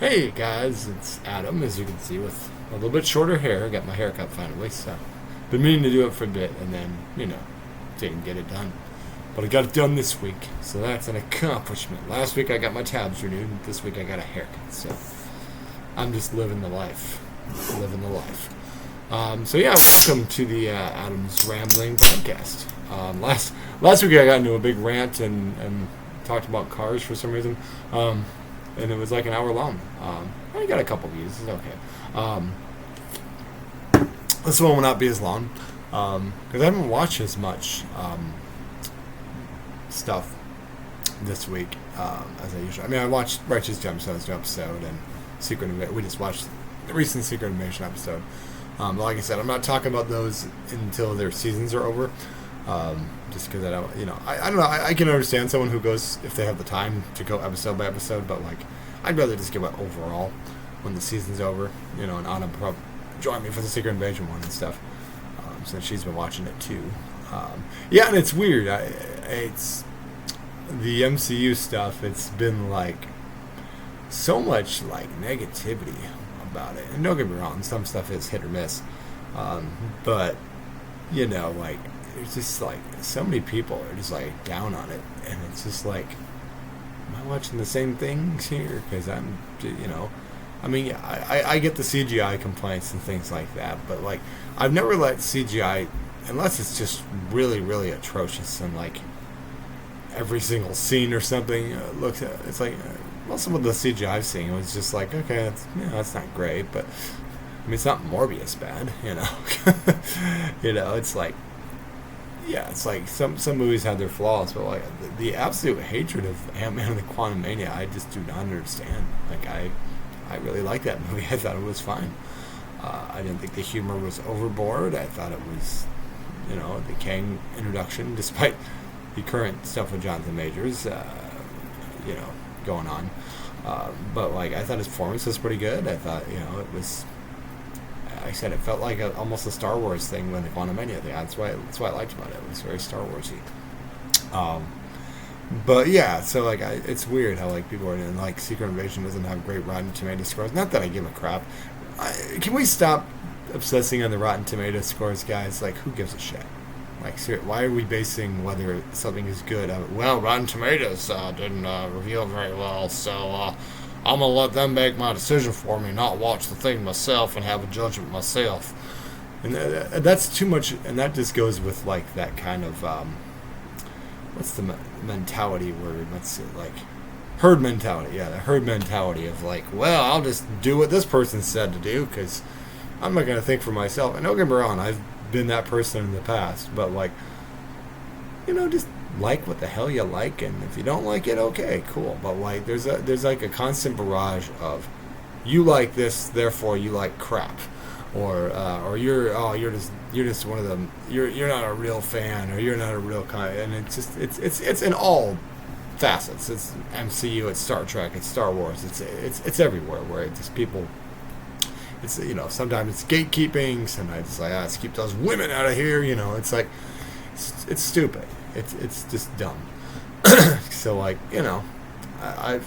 Hey guys, it's Adam, as you can see, with a little bit shorter hair. I got my haircut finally, so been meaning to do it for a bit, and then didn't get it done. But I got it done this week, so that's an accomplishment. Last week I got my tabs renewed, and this week I got a haircut. So I'm just living the life, So yeah, welcome to the Adam's Rambling podcast. Last week I got into a big rant and talked about cars for some reason. And it was like an hour long. I got a couple views. It's okay. This one will not be as long because I haven't watched as much stuff this week as I usually. I mean, I watched Righteous Gemstones episode and Secret Invasion. We just watched the recent Secret Invasion episode. But like I said, I'm not talking about those until their seasons are over. Just because I don't, I don't know. I can understand someone who goes, if they have the time to go episode by episode, but like, I'd rather just give it overall when the season's over, and Anna join me for the Secret Invasion one and stuff, since she's been watching it too. Yeah, and it's weird. It's the MCU stuff. It's been like so much like negativity about it, and don't get me wrong, some stuff is hit or miss, but like. It's just like so many people are just like down on it, and it's just like, am I watching the same things here? Because I'm, I mean, I get the CGI complaints and things like that, but like I've never let CGI, unless it's just really, really atrocious and like every single scene or something looks. It's like, well, some of the CGI I've seen was just like, okay, that's not great, but I mean, it's not Morbius bad, it's like. Yeah, it's like some movies have their flaws, but like the absolute hatred of Ant-Man and the Quantumania, I just do not understand. Like I really liked that movie. I thought it was fine. I didn't think the humor was overboard. I thought it was, the Kang introduction, despite the current stuff with Jonathan Majors, going on. But like I thought his performance was pretty good. I thought, it was. I said it felt like almost a Star Wars thing when the Quantumania thing. That's why I liked about it. It was very Star Warsy. But yeah, so like it's weird how like people are in like Secret Invasion doesn't have great Rotten Tomato scores. Not that I give a crap. Can we stop obsessing on the Rotten Tomato scores, guys? Like, who gives a shit? Like, seriously, why are we basing whether something is good on, well, Rotten Tomatoes didn't review very well, so I'm going to let them make my decision for me, not watch the thing myself and have a judgment myself. And that's too much, and that just goes with, like, that kind of, what's the mentality word? Let's see, like, herd mentality. Yeah, the herd mentality of, like, well, I'll just do what this person said to do, because I'm not going to think for myself. And don't get me wrong, I've been that person in the past, but, like, just like what the hell you like, and if you don't like it, okay, cool. But like there's like a constant barrage of you like this, therefore you like crap, or you're just one of them, you're not a real fan, or you're not a real kind, and it's in all facets. It's MCU, it's Star Trek, it's Star Wars, it's everywhere where it's just people. It's sometimes it's gatekeeping, sometimes it's like let's keep those women out of here. It's like it's stupid. It's just dumb. So like I've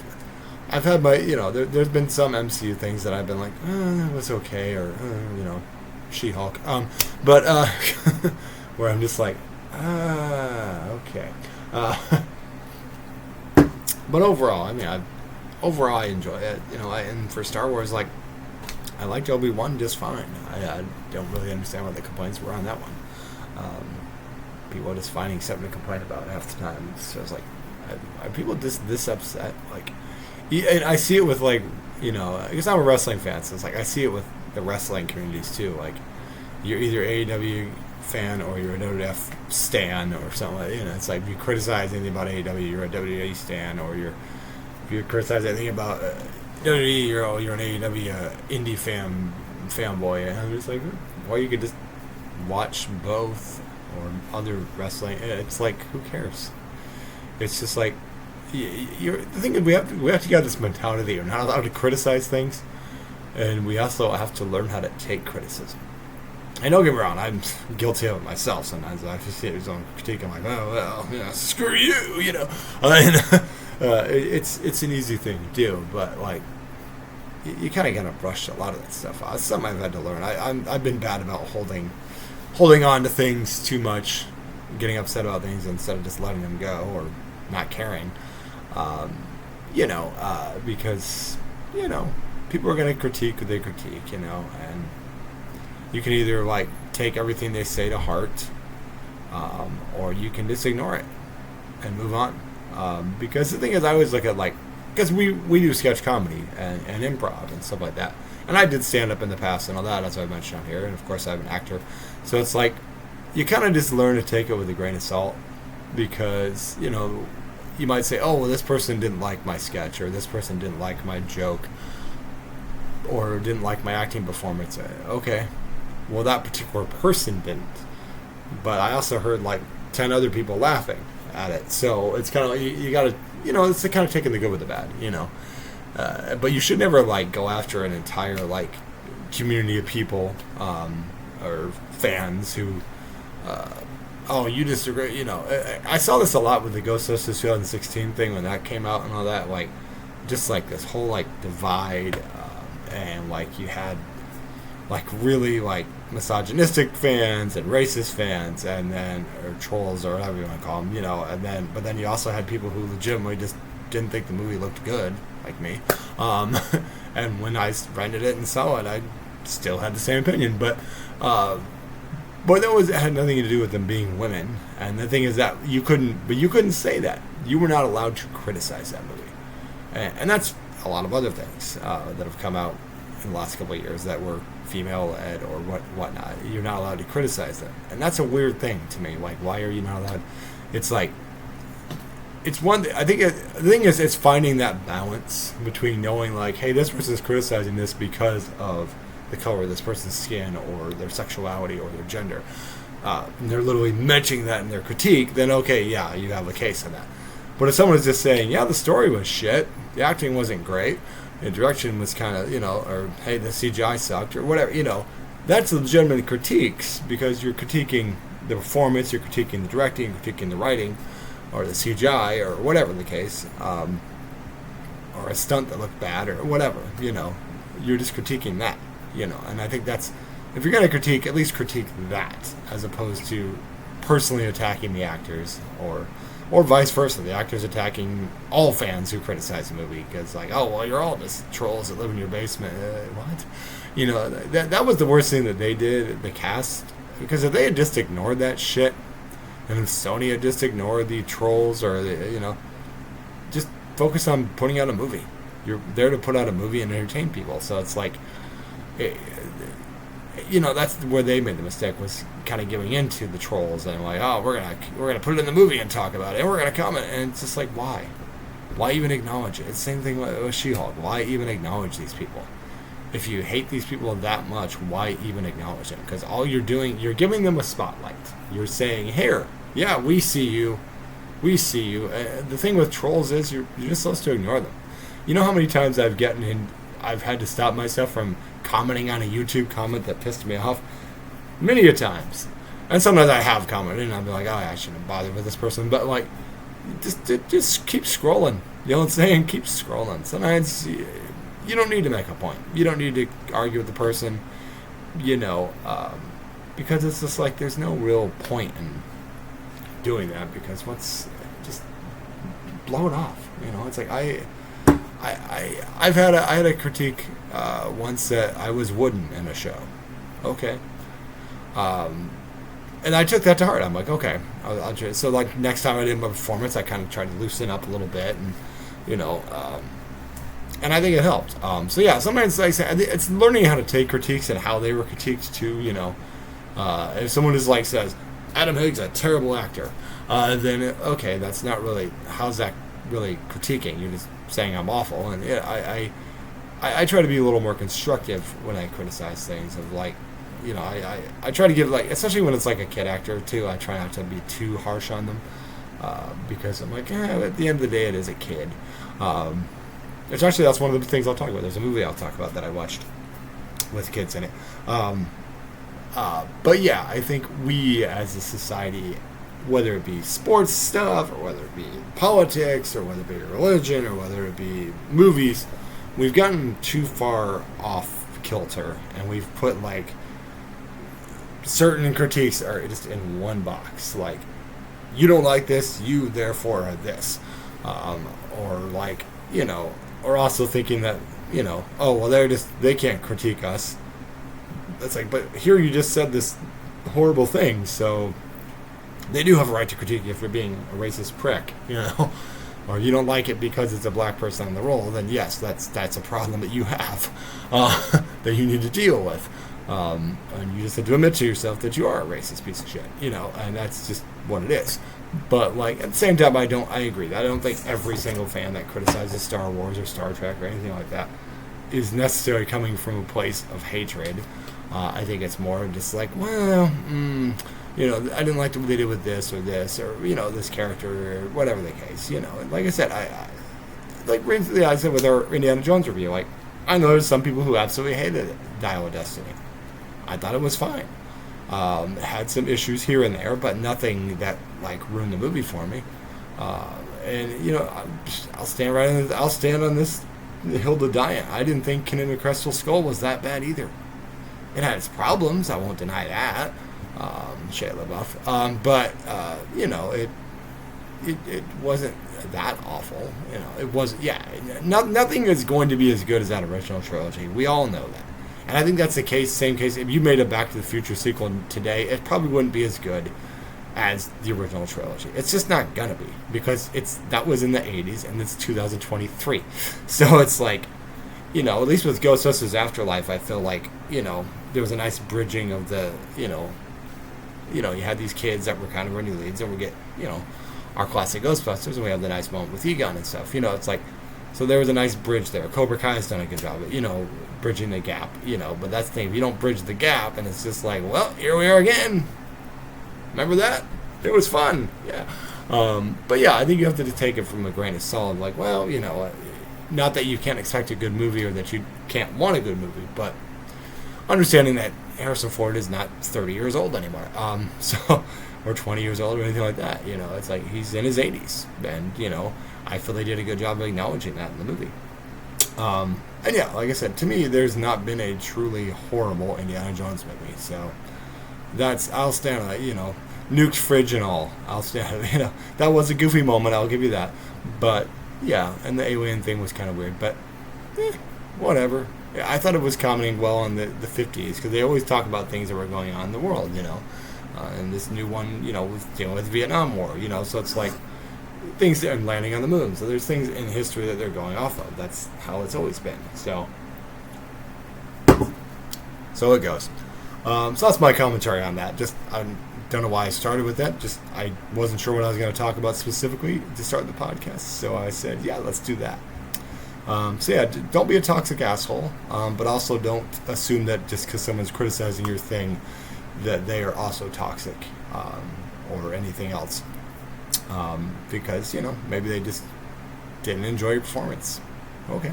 had my there's been some MCU things that I've been like that was okay, or She-Hulk, but where I'm just like okay, but overall, I mean, I enjoy it. And for Star Wars, like I liked Obi-Wan just fine. I don't really understand what the complaints were on that one. People are just finding something to complain about half the time. So it's like, are people this upset? Like, and I see it with like, because I'm a wrestling fan, so it's like I see it with the wrestling communities too. Like, you're either AEW fan or you're a WWF stan or something. Like, it's like if you criticize anything about AEW, you're a WWE stan, or if you criticize anything about WWE, you're an AEW indie fanboy. And I'm just like, or you could just watch both. Or other wrestling, it's like, who cares? It's just like the thing is, we have to get this mentality that you're not allowed to criticize things, and we also have to learn how to take criticism. And don't get me wrong, I'm guilty of it myself. Sometimes I see his own critique. I'm like, oh well, screw you, I mean, it's an easy thing to do, but like you kind of gotta brush a lot of that stuff off. It's something I've had to learn. I've been bad about holding on to things too much, getting upset about things instead of just letting them go or not caring. Because people are gonna critique what they critique, and you can either like take everything they say to heart, or you can just ignore it and move on. Because the thing is, I always look at because we do sketch comedy and improv and stuff like that. And I did stand up in the past and all that, as I mentioned on here. And of course, I'm an actor. So it's like, you kind of just learn to take it with a grain of salt. Because, you might say, oh, well, this person didn't like my sketch, or this person didn't like my joke, or didn't like my acting performance. Okay, well, that particular person didn't. But I also heard 10 other people laughing at it. So it's kind of, you got to, it's kind of taking the good with the bad, but you should never go after an entire community of people or fans who oh, you disagree. I saw this a lot with the Ghostbusters 2016 thing when that came out and all that, just this whole divide, and you had really misogynistic fans and racist fans, and then or trolls or whatever you want to call them, but then you also had people who legitimately just didn't think the movie looked good, like me. And when I rented it and saw it, I still had the same opinion, but it had nothing to do with them being women. And the thing is that you couldn't say that. You were not allowed to criticize that movie, and that's a lot of other things that have come out in the last couple of years that were female-led or whatnot. You're not allowed to criticize them, and that's a weird thing to me. Why are you not allowed? It's it's one. I think the thing is, it's finding that balance between knowing hey, this person's criticizing this because of the color of this person's skin or their sexuality or their gender. And they're literally mentioning that in their critique. Then okay, yeah, you have a case on that. But if someone is just saying, yeah, the story was shit, the acting wasn't great, the direction was kind of, or hey, the CGI sucked, or whatever, that's legitimate critiques, because you're critiquing the performance, you're critiquing the directing, you're critiquing the writing, or the CGI, or whatever the case, or a stunt that looked bad, or whatever, you're just critiquing that, and I think that's, if you're going to critique, at least critique that, as opposed to personally attacking the actors, or vice versa, the actors attacking all fans who criticize the movie because oh, well, you're all just trolls that live in your basement. What? That was the worst thing that they did, the cast, because if they had just ignored that shit, and if Sony had just ignored the trolls, or just focus on putting out a movie. You're there to put out a movie and entertain people. So it's that's where they made the mistake, was kind of giving into the trolls and oh, we're gonna put it in the movie and talk about it, and we're gonna comment, and it's just why even acknowledge it? It's the same thing with She-Hulk. Why even acknowledge these people? If you hate these people that much, why even acknowledge them? Because all you're doing, you're giving them a spotlight. You're saying, here, yeah, we see you. The thing with trolls is you're just supposed to ignore them. You know how many times I've had to stop myself from commenting on a YouTube comment that pissed me off? Many a times. And sometimes I have commented and I'll be oh, I shouldn't bother with this person, but just keep scrolling. You know what I'm saying? Keep scrolling. Sometimes you don't need to make a point. You don't need to argue with the person, because it's just there's no real point in doing that, because just blow it off. It's I had a critique once that I was wooden in a show. Okay. And I took that to heart. I'm okay, I'll try. So next time I did my performance, I kind of tried to loosen up a little bit, and and I think it helped. So yeah, sometimes it's learning how to take critiques and how they were critiqued too. If someone is says Adam Higgs a terrible actor, then okay, that's not really, how's that really critiquing? You're just saying I'm awful. And I try to be a little more constructive when I criticize things. Of I try to give especially when it's a kid actor too. I try not to be too harsh on them, because I'm at the end of the day, it is a kid. It's actually, that's one of the things I'll talk about. There's a movie I'll talk about that I watched with kids in it. But yeah, I think we as a society, whether it be sports stuff, or whether it be politics, or whether it be religion, or whether it be movies, we've gotten too far off kilter, and we've put like certain critiques are just in one box. Like, you don't like this, you therefore are this, or like, or also thinking that, oh well, they can't critique us. That's like, but here you just said this horrible thing, so they do have a right to critique you if you're being a racist prick, or you don't like it because it's a black person in the role. Then yes, that's a problem that you have, that you need to deal with, and you just have to admit to yourself that you are a racist piece of shit, and that's just what it is. But like at the same time, I agree. I don't think every single fan that criticizes Star Wars or Star Trek or anything like that is necessarily coming from a place of hatred. I think it's more just like, well, I didn't like what they did with this, or this character, or whatever the case. Like I said, I said with our Indiana Jones review, like, I know there's some people who absolutely hated Dial of Destiny. I thought it was fine. It had some issues here and there, but nothing that like ruined the movie for me. And I'll stand on this hill to die on. I didn't think Cannon and Crystal Skull was that bad either. It had its problems. I won't deny that. Shia LaBeouf. But it wasn't that awful. It was. Yeah. Nothing is going to be as good as that original trilogy. We all know that. And I think that's the same case. If you made a Back to the Future sequel today, it probably wouldn't be as good as the original trilogy. It's just not gonna be, because that was in the 80s and it's 2023. So it's like, at least with Ghostbusters Afterlife, I feel like, there was a nice bridging of the, you had these kids that were kind of our new leads, and we get, our classic Ghostbusters, and we have the nice moment with Egon and stuff. It's like, so there was a nice bridge there. Cobra Kai has done a good job of, bridging the gap, but that's the thing. If you don't bridge the gap, and it's just like, well, here we are again. Remember that? It was fun. Yeah. But yeah, I think you have to take it from a grain of salt. Like, well, not that you can't expect a good movie or that you can't want a good movie, but understanding that Harrison Ford is not 30 years old anymore. Or 20 years old or anything like that. It's like he's in his 80s. And, I feel they did a good job of acknowledging that in the movie. And yeah, like I said, to me, there's not been a truly horrible Indiana Jones movie. So I'll stand on that, nuked fridge and all. I'll stand on it. That was a goofy moment, I'll give you that. But yeah, and the alien thing was kind of weird, but whatever. Yeah, I thought it was commenting well on the 50s, because they always talk about things that were going on in the world, and this new one, was dealing with the Vietnam War, so it's like things that are landing on the moon. So there's things in history that they're going off of. That's how it's always been. So it goes. So that's my commentary on that. Just, I don't know why I started with that. Just, I wasn't sure what I was going to talk about specifically to start the podcast. So I said, yeah, let's do that. So yeah, don't be a toxic asshole, but also don't assume that just because someone's criticizing your thing that they are also toxic, or anything else. Because, maybe they just didn't enjoy your performance. Okay.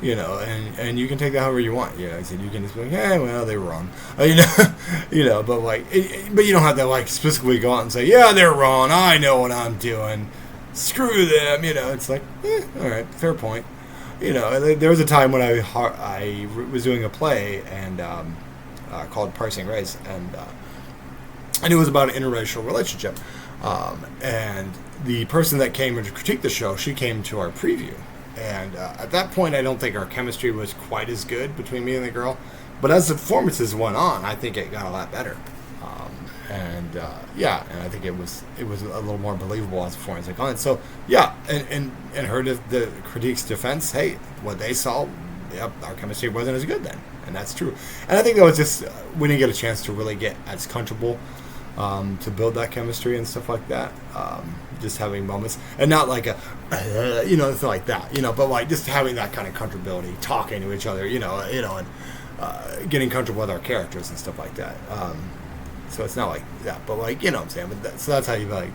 And you can take that however you want. I said you can just be like, yeah, well, they were wrong. But like, but you don't have to like specifically go out and say, yeah, they're wrong. I know what I'm doing. Screw them. It's like, all right, fair point. There was a time when I was doing a play and called Parsing Race, and it was about an interracial relationship. And the person that came to critique the show, she came to our preview. And at that point, I don't think our chemistry was quite as good between me and the girl. But as the performances went on, I think it got a lot better. And I think it was a little more believable as the performance went on. So yeah, and her the critique's defense, hey, what they saw, yep, our chemistry wasn't as good then, and that's true. And I think that was just we didn't get a chance to really get as comfortable to build that chemistry and stuff like that. Just having moments, and not like it's like that, but like just having that kind of comfortability, talking to each other, and getting comfortable with our characters and stuff like that. So it's not like that, but like, what I'm saying, but so that's how you like,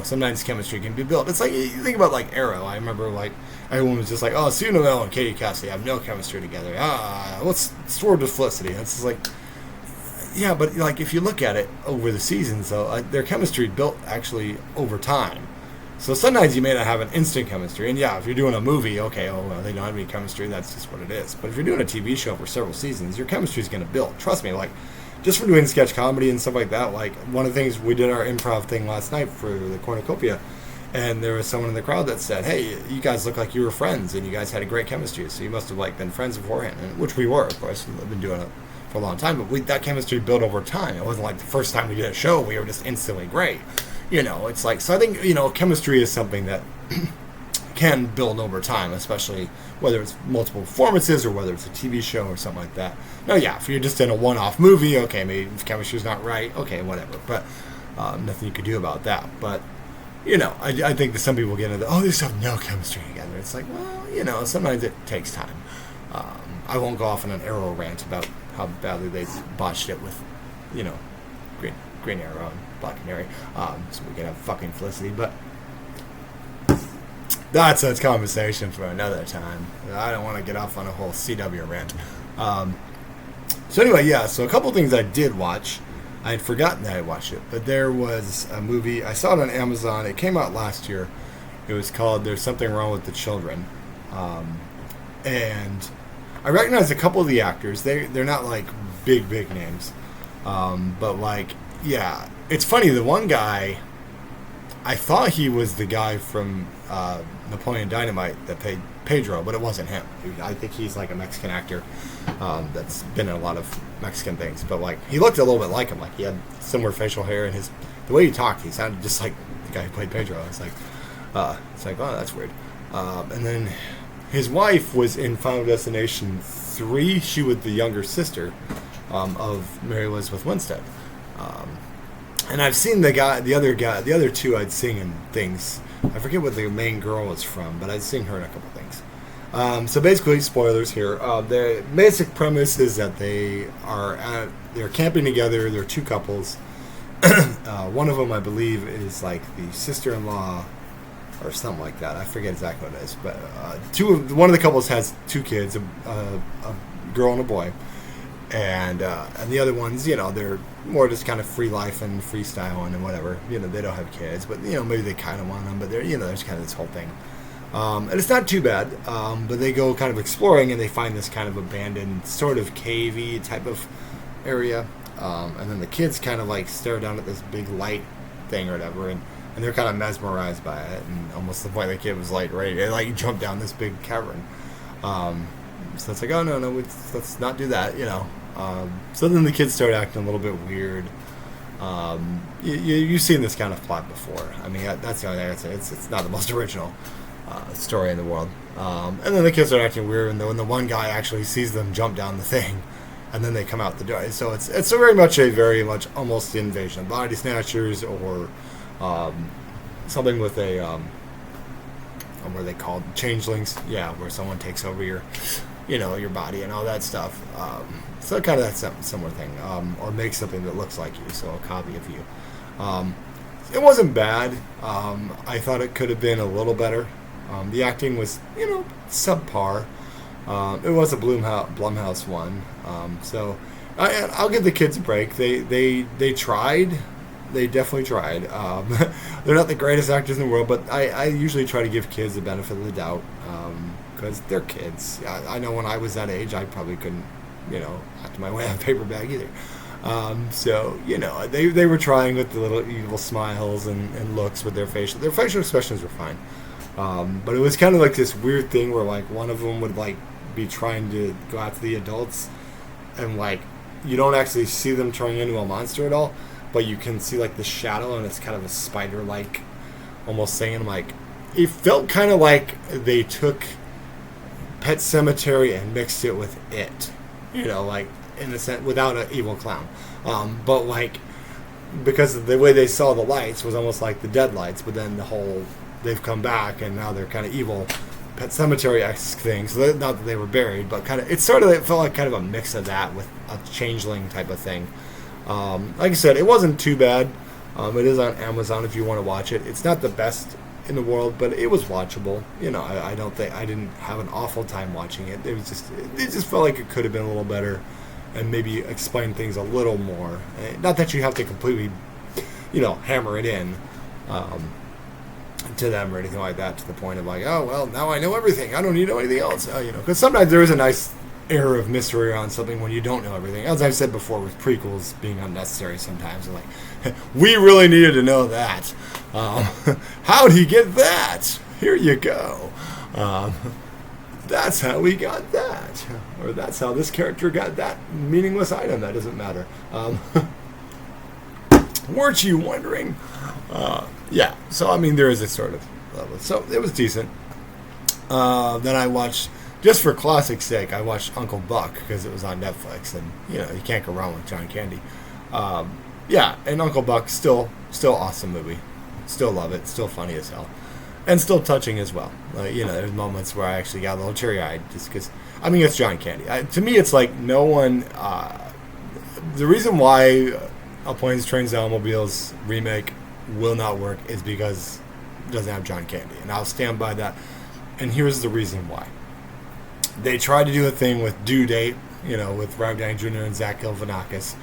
sometimes chemistry can be built. It's like, you think about like Arrow. I remember like everyone was just like, oh, Sue Novell and Katie Cassidy have no chemistry together. What's Sword of Felicity? And it's just like, yeah, but like if you look at it over the seasons, though, their chemistry built actually over time. So sometimes you may not have an instant chemistry. And yeah, if you're doing a movie, okay, oh, well, they don't have any chemistry. That's just what it is. But if you're doing a TV show for several seasons, your chemistry is going to build. Trust me, like, just for doing sketch comedy and stuff like that, like, one of the things, we did our improv thing last night for the Cornucopia, and there was someone in the crowd that said, hey, you guys look like you were friends, and you guys had a great chemistry, so you must have, like, been friends beforehand, and, which we were, of course. We've been doing it for a long time, but that chemistry built over time. It wasn't like the first time we did a show, we were just instantly great. You know, it's like, so I think, you know, chemistry is something that can build over time, especially whether it's multiple performances or whether it's a TV show or something like that. Now, yeah, if you're just in a one-off movie, okay, maybe if chemistry's not right, okay, whatever, but nothing you could do about that. But, you know, I think that some people get into, they just have no chemistry together. It's like, well, you know, sometimes it takes time. I won't go off on an Arrow rant about how badly they botched it with, you know, Green Arrow and Black Canary, so we can have fucking Felicity, but that's a conversation for another time. I don't want to get off on a whole CW rant. So anyway, yeah, so a couple things I did watch. I had forgotten that I watched it, but there was a movie, I saw it on Amazon, it came out last year. It was called There's Something Wrong with the Children. And I recognize a couple of the actors. They're not like big names. But like, yeah, it's funny. The one guy, I thought he was the guy from Napoleon Dynamite that played Pedro, but it wasn't him. I think he's like a Mexican actor that's been in a lot of Mexican things. But like, he looked a little bit like him. Like, he had similar facial hair, and the way he talked, he sounded just like the guy who played Pedro. It's like, oh, that's weird. And then his wife was in Final Destination 3. She was the younger sister of Mary Elizabeth Winstead. And I've seen the other two I'd seen in things. I forget what the main girl was from, but I'd seen her in a couple things. So basically, spoilers here. The basic premise is that they're camping together. They're two couples. One of them, I believe, is like the sister-in-law or something like that. I forget exactly what it is. But one of the couples has two kids, a girl and a boy. And the other ones, you know, they're more just kind of free life and freestyling and whatever. You know, they don't have kids, but, you know, maybe they kind of want them. But they're, you know, there's kind of this whole thing. And it's not too bad, but they go kind of exploring, and they find this kind of abandoned, sort of cavey type of area. And then the kids kind of like stare down at this big light thing or whatever, and they're kind of mesmerized by it, and almost to the point the kid was like ready to like jump down this big cavern. So it's like, oh no, let's not do that, you know. So then the kids start acting a little bit weird. You've seen this kind of plot before. I mean, that's the only thing I'd say. It's not the most original story in the world. And then the kids start acting weird, and then the one guy actually sees them jump down the thing, and then they come out the door. So it's very much almost the Invasion of Body Snatchers, or something with a what are they called? Changelings. Yeah, where someone takes over your body and all that stuff. So kind of that similar thing, or make something that looks like you, so a copy of you. It wasn't bad. I thought it could have been a little better. The acting was, you know, subpar. It was a Blumhouse one, so I'll give the kids a break. They tried. They definitely tried. They're not the greatest actors in the world, but I usually try to give kids the benefit of the doubt, because they're kids. I know when I was that age, I probably couldn't, you know, act my way out of a paper bag either. So, you know, they were trying with the little evil smiles and looks with their facial expressions were fine. But it was kind of like this weird thing where, like, one of them would, like, be trying to go after the adults, and, like, you don't actually see them turning into a monster at all, but you can see, like, the shadow, and it's kind of a spider-like almost thing. Like, it felt kind of like they took Pet Sematary and mixed it with It, you know, like, in a sense, without an evil clown. But, like, because of the way they saw the lights was almost like the dead lights, but then they've come back, and now they're kind of evil Pet Sematary-esque thing. So not that they were buried, but kind of, it felt like kind of a mix of that with a changeling type of thing. Like I said, it wasn't too bad. It is on Amazon if you want to watch it. It's not the best in the world, but it was watchable. You know, I didn't have an awful time watching it. It just felt like it could have been a little better, and maybe explain things a little more. Not that you have to completely, you know, hammer it in. to them or anything like that, to the point of like, oh well, now I know everything. I don't need to know anything else. Because sometimes there is a nice air of mystery around something when you don't know everything. As I've said before, with prequels being unnecessary sometimes, like we really needed to know that. How'd he get that? Here you go. That's how we got that, or that's how this character got that meaningless item that doesn't matter. Weren't you wondering? Yeah, so I mean, there is a sort of level. So it was decent. Then I watched, just for classic's sake, I watched Uncle Buck because it was on Netflix, and you can't go wrong with John Candy. Yeah, and Uncle Buck still awesome movie. Still love it. Still funny as hell, and still touching as well. There's moments where I actually got a little teary-eyed just because. I mean, it's John Candy. To me, it's like no one. The reason why A Planes, Trains, and Automobiles remake will not work is because it doesn't have John Candy, and I'll stand by that. And here's the reason why. They tried to do a thing with Due Date, with Robert Downey Jr. and Zach Galifianakis,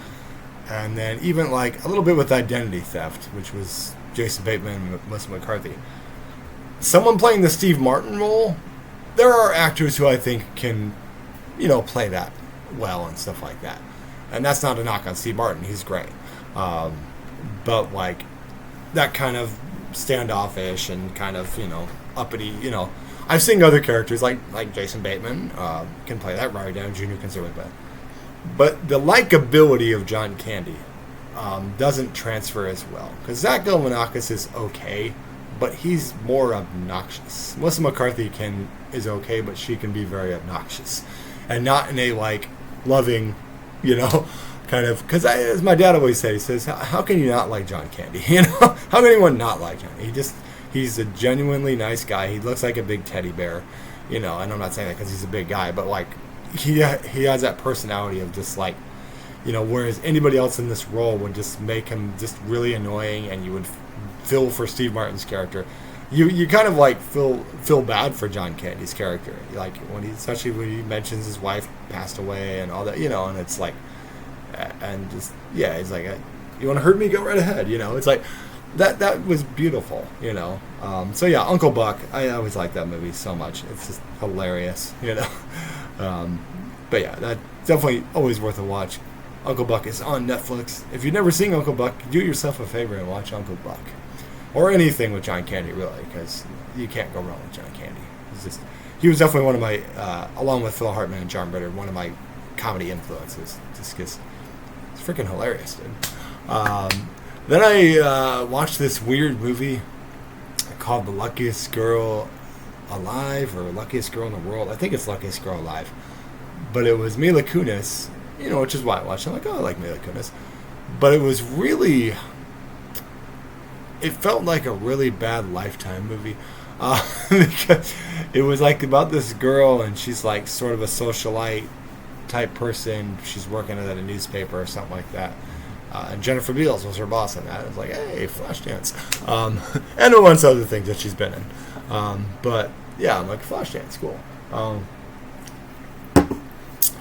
and then even like a little bit with Identity Theft, which was Jason Bateman and Melissa McCarthy. Someone playing the Steve Martin role, there are actors who I think can, play that well and stuff like that. And that's not a knock on Steve Martin. He's great. But like that kind of standoffish and kind of, uppity, I've seen other characters like Jason Bateman can play that. Robert Downey Jr. can certainly play that. But the likability of John Candy doesn't transfer as well. Because Zach Galifianakis is okay, but he's more obnoxious. Melissa McCarthy is okay, but she can be very obnoxious. And not in a, loving, kind of... Because as my dad always said, he says, how can you not like John Candy? How can anyone not like John? He's a genuinely nice guy. He looks like a big teddy bear, and I'm not saying that because he's a big guy, but, he has that personality of just, whereas anybody else in this role would just make him just really annoying, and you would feel for Steve Martin's character. You kind of feel bad for John Candy's character, especially when he mentions his wife passed away and all that, and it's and just he's like, you want to hurt me? Go right ahead, It's like that was beautiful, So yeah, Uncle Buck, I always like that movie so much. It's just hilarious, But yeah, that's definitely always worth a watch. Uncle Buck is on Netflix. If you've never seen Uncle Buck, do yourself a favor and watch Uncle Buck. Or anything with John Candy, really, because you can't go wrong with John Candy. He was definitely one of my, along with Phil Hartman and John Ritter, one of my comedy influences, just because it's freaking hilarious, dude. Then I watched this weird movie called The Luckiest Girl Alive, or Luckiest Girl in the World. I think it's Luckiest Girl Alive. But it was Mila Kunis, which is why I watched it. I'm like, oh, I like Mila Kunis. But it was really... It felt like a really bad Lifetime movie. Because it was about this girl, and she's sort of a socialite type person. She's working at a newspaper or something like that. And Jennifer Beals was her boss on that. It was like, hey, Flashdance. And a bunch of other things that she's been in. But yeah, I'm like, Flashdance, cool.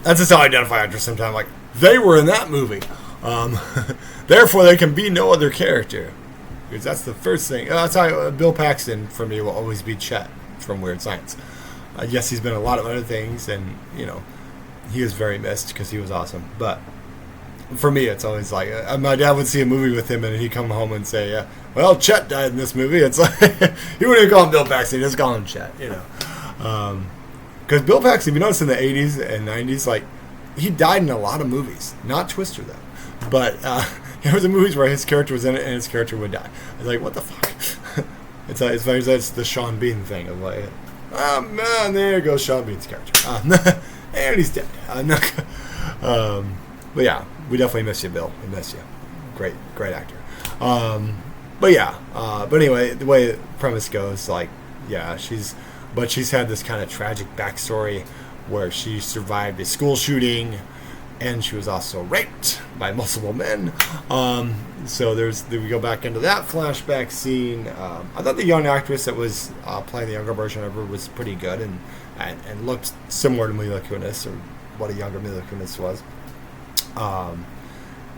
That's just how I identify actors sometimes. They were in that movie. Therefore, there can be no other character. Because that's the first thing. That's how Bill Paxton, for me, will always be Chet from Weird Science. Yes, he's been in a lot of other things, and, he is very missed because he was awesome. But for me, it's always my dad would see a movie with him, and he'd come home and say, well, Chet died in this movie. It's he wouldn't even call him Bill Paxton. He'd just call him Chet, Because Bill Paxton, if you notice in the 80s and 90s, he died in a lot of movies. Not Twister, though. But there was movies where his character was in it and his character would die. I was like, what the fuck? It's the Sean Bean thing of oh man, there goes Sean Bean's character. And he's dead. But yeah, we definitely miss you, Bill. We miss you. Great actor. But yeah, but anyway, the way the premise goes, she's had this kind of tragic backstory where she survived a school shooting, and she was also raped by multiple men. So we go back into that flashback scene. I thought the young actress that was playing the younger version of her was pretty good and looked similar to Mila Kunis, or what a younger Mila Kunis was.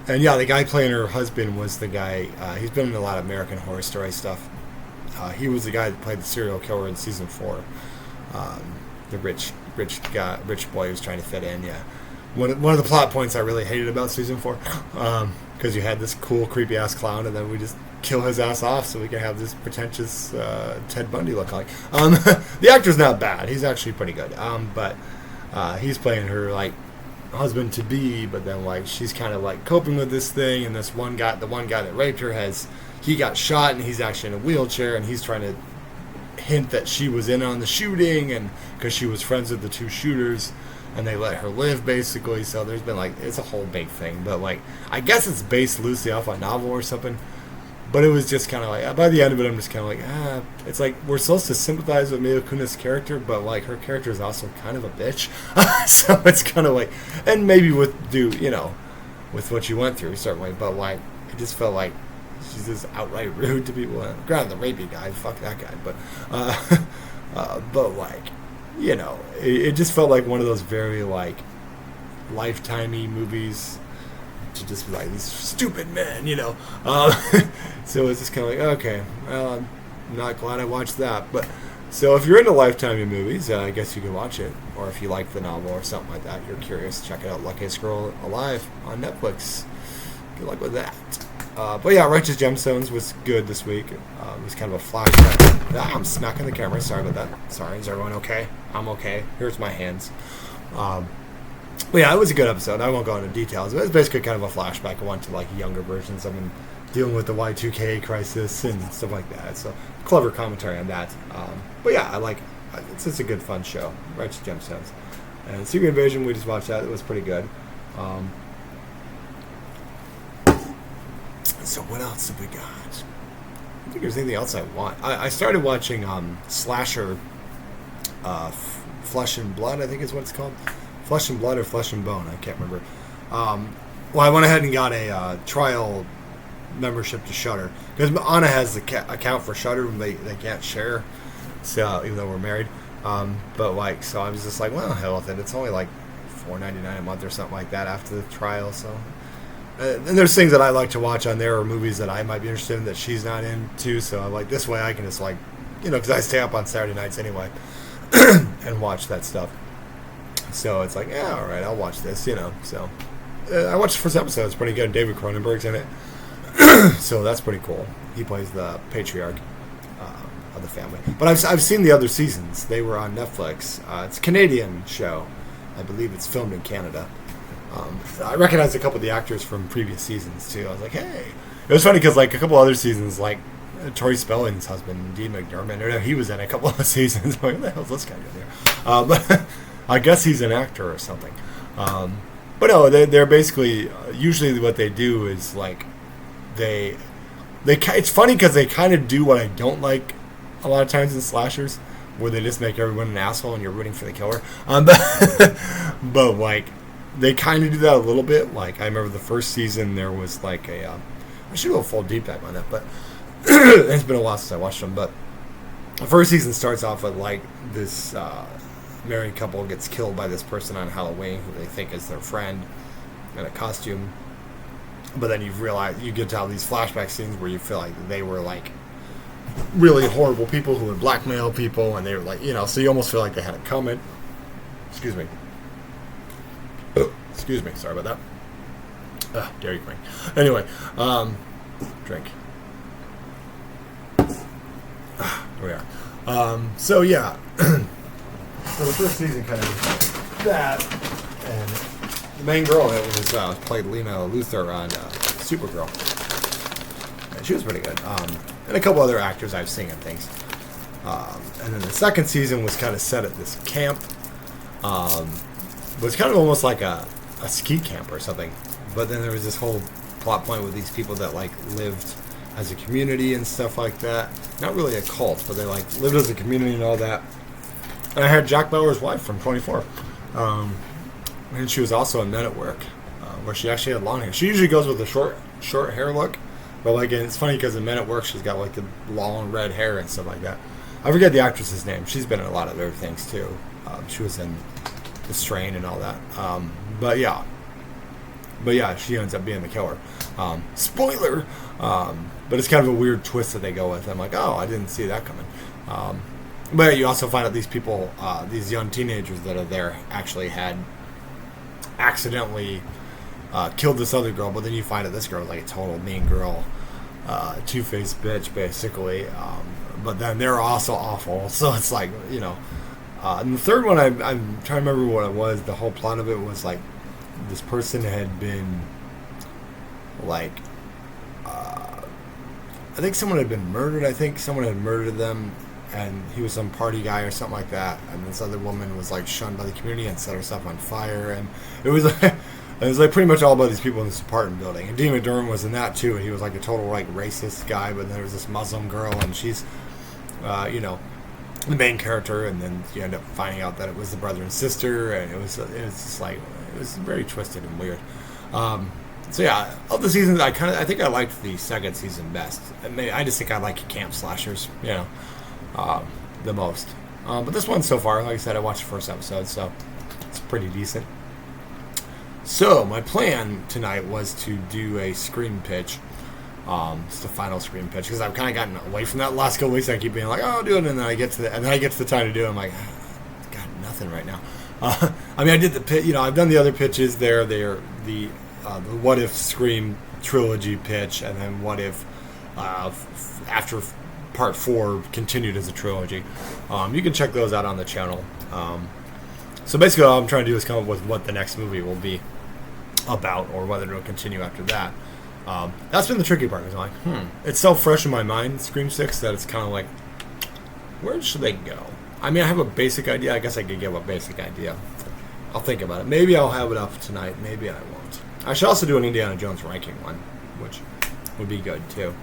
And yeah, the guy playing her husband was the guy. He's been in a lot of American Horror Story stuff. He was the guy that played the serial killer in season 4. The rich boy who's trying to fit in. Yeah, one of the plot points I really hated about season 4, because you had this cool creepy ass clown, and then we just kill his ass off so we can have this pretentious Ted Bundy look like. The actor's not bad; he's actually pretty good. But he's playing her like husband to be, but then like she's kind of like coping with this thing, and the one guy that raped her he got shot, and he's actually in a wheelchair, and he's trying to hint that she was in on the shooting, and because she was friends with the 2 shooters, and they let her live basically. So there's been like, it's a whole big thing, but like I guess it's based loosely off a novel or something. But it was just kind of like, by the end of it, I'm just kind of like, it's like we're supposed to sympathize with Mila Kunis' character, but like her character is also kind of a bitch. So it's kind of like, and maybe with what you went through certainly, but like it just felt like she's just outright rude to people. Granted, the rapey guy, fuck that guy, but like, it just felt like one of those very like Lifetime-y movies. To just be like these stupid men, so it's just kind of like, okay, well, I'm not glad I watched that. But so if you're into Lifetime movies, I guess you can watch it, or if you like the novel or something like that, you're curious, check it out. Luckiest Girl Alive on Netflix. Good luck with that. But yeah, Righteous Gemstones was good this week. It was kind of a flashback. I'm smacking the camera. Sorry about that. Sorry. Is everyone okay? I'm okay. Here's my hands. But yeah, it was a good episode. I won't go into details. But it's basically kind of a flashback. I went to like younger versions of them dealing with the Y2K crisis and stuff like that. So clever commentary on that. But yeah, it's just a good fun show. Righteous Gemstones. And Secret Invasion, we just watched that. It was pretty good. So what else have we got? I don't think there's anything else I want. I started watching Slasher Flesh and Blood, I think is what it's called. Flesh and Blood or Flesh and Bone, I can't remember. Well, I went ahead and got a trial membership to Shudder, because Anna has the account for Shudder, and they can't share, so even though we're married. But like, so I was just like, well, hell with it. It's only like $4.99 a month or something like that after the trial. So, and there's things that I like to watch on there, or movies that I might be interested in that she's not into. So I'm like, this way I can just like, because I stay up on Saturday nights anyway, and watch that stuff. So it's like, yeah, all right, I'll watch this, So I watched the first episode. It's pretty good. David Cronenberg's in it. So that's pretty cool. He plays the patriarch of the family. But I've seen the other seasons. They were on Netflix. It's a Canadian show. I believe it's filmed in Canada. I recognized a couple of the actors from previous seasons, too. I was like, hey. It was funny because, like, a couple other seasons, like, Tori Spelling's husband, Dean McDermott, he was in a couple of seasons. I'm like, what the hell's this guy doing here? But I guess he's an actor or something. But no, they're basically, usually what they do is, like, it's funny because they kind of do what I don't like a lot of times in slashers, where they just make everyone an asshole and you're rooting for the killer. But like, they kind of do that a little bit. Like, I remember the first season there was like I should go full deep dive on that, but it's been a while since I watched them. But the first season starts off with like this married couple gets killed by this person on Halloween who they think is their friend in a costume. But then you get to all these flashback scenes where you feel like they were like really horrible people who would blackmail people, and they were like, so you almost feel like they had it coming. Excuse me. Excuse me. Sorry about that. Dairy Queen. Anyway, drink. Here we are. So yeah. So the first season kind of that, and the main girl that was played Lena Luthor on Supergirl. And she was pretty good. And a couple other actors I've seen and things. And then the second season was kind of set at this camp. It was kind of almost like a ski camp or something. But then there was this whole plot point with these people that like lived as a community and stuff like that. Not really a cult, but they like lived as a community and all that. And I had Jack Bauer's wife from 24. And she was also in Men at Work, where she actually had long hair. She usually goes with a short hair look. But like, it's funny because in Men at Work, she's got like the long red hair and stuff like that. I forget the actress's name. She's been in a lot of other things too. She was in The Strain and all that. But yeah, But yeah, she ends up being the killer. Spoiler! But it's kind of a weird twist that they go with. I'm like, oh, I didn't see that coming. But you also find out these people, these young teenagers that are there, actually had accidentally killed this other girl. But then you find out this girl was like a total mean girl, two-faced bitch, basically. But then they're also awful. So it's like, you know. And the third one, I'm trying to remember what it was. The whole plot of it was like this person had been like, I think someone had been murdered. I think someone had murdered them, and he was some party guy or something like that. And this other woman was like shunned by the community and set herself on fire. And it was like pretty much all about these people in this apartment building. And Dean McDermott was in that too. And he was like a total like racist guy. But then there was this Muslim girl, and she's, you know, the main character. And then you end up finding out that it was the brother and sister. And it was just like, it was very twisted and weird. So yeah, of the seasons, I think I liked the second season best. I just think I like camp slashers, you know, the most. But this one so far, like I said, I watched the first episode, so it's pretty decent. So my plan tonight was to do a screen pitch. It's the final screen pitch, because I've kind of gotten away from that last couple weeks. I keep being like, oh, I'll do it, and then I get to the time to do it. I'm like, got nothing right now. I mean, I did the pitch. You know, I've done the other pitches there. They're the What If Scream trilogy pitch, and then What If after part 4 continued as a trilogy. You can check those out on the channel. So basically, all I'm trying to do is come up with what the next movie will be about, or whether it'll continue after that. That's been the tricky part. Is like, it's so fresh in my mind, Scream 6, that it's kind of like, where should they go? I mean, I have a basic idea. I guess I could give a basic idea. I'll think about it. Maybe I'll have it up tonight. Maybe I won't. I should also do an Indiana Jones ranking one, which would be good too.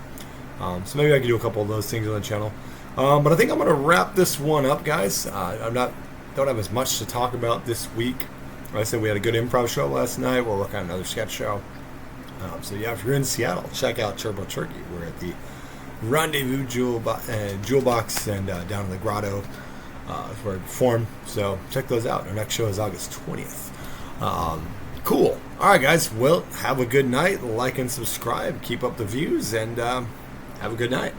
So maybe I can do a couple of those things on the channel. But I think I'm going to wrap this one up, guys. Don't have as much to talk about this week. Like I said, we had a good improv show last night. We're working on another sketch show. So yeah, if you're in Seattle, check out Turbo Turkey. We're at the Rendezvous Jewel Box and down in the Grotto for a perform. So check those out. Our next show is August 20th. Cool. All right, guys. Well, have a good night. Like and subscribe. Keep up the views, and have a good night.